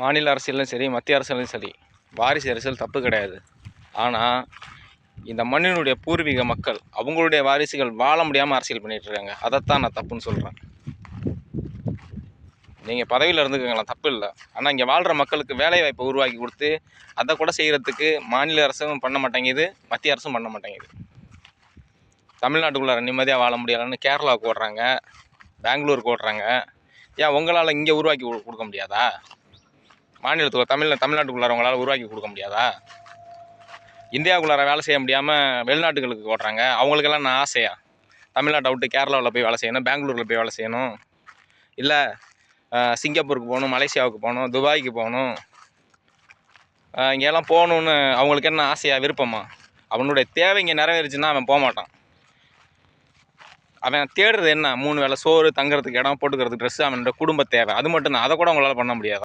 மாநில அரசியலும் சரி, மத்திய அரசியலும் சரி, வாரிசு அரசியல் தப்பு கிடையாது. ஆனால் இந்த மண்ணினுடைய பூர்வீக மக்கள் அவங்களுடைய வாரிசுகள் வாழ முடியாமல் அரசியல் பண்ணிகிட்டு இருக்காங்க. அதைத்தான் நான் தப்புன்னு சொல்கிறேன். நீங்கள் பதவியில் இருந்துக்கங்களா, தப்பு இல்லை. ஆனால் இங்கே வாழ்கிற மக்களுக்கு வேலை வாய்ப்பை உருவாக்கி கொடுத்து அதை கூட செய்கிறதுக்கு மாநில அரசும் பண்ண மாட்டேங்குது, மத்திய அரசும் பண்ண மாட்டேங்குது. தமிழ்நாட்டுக்குள்ளார நிம்மதியாக வாழ முடியலைன்னு கேரளாவுக்கு ஓடுறாங்க, பெங்களூருக்கு ஓடுறாங்க. ஏன் உங்களால் இங்கே உருவாக்கி கொடுக்க முடியாதா? மாநிலத்துக்கு தமிழ்நாட்டுக்குள்ளார உங்களால் உருவாக்கி கொடுக்க முடியாதா? இந்தியாவுக்குள்ளார வேலை செய்ய முடியாமல் வெளிநாட்டுகளுக்கு ஓடுறாங்க. அவங்களுக்கெல்லாம் நான் ஆசையா தமிழ்நாட்டை விட்டு கேரளாவில் போய் வேலை செய்யணும், பெங்களூரில் போய் வேலை செய்யணும், இல்லை சிங்கப்பூருக்கு போகணும், மலேசியாவுக்கு போகணும், துபாய்க்கு போகணும், இங்கெல்லாம் போகணுன்னு அவங்களுக்கு என்ன ஆசையா, விருப்பமா? அவனுடைய தேவை இங்கே நிறைவேறிச்சுன்னா அவன் போக மாட்டான். அவன் தேடுறது என்ன? 3 வேளை சோறு, தங்குறதுக்கு இடம், போட்டுக்கிறதுக்கு ட்ரெஸ்ஸு, அவனோட குடும்ப தேவை. அது மட்டும்தான். அதை கூட அவங்களால பண்ண முடியாது.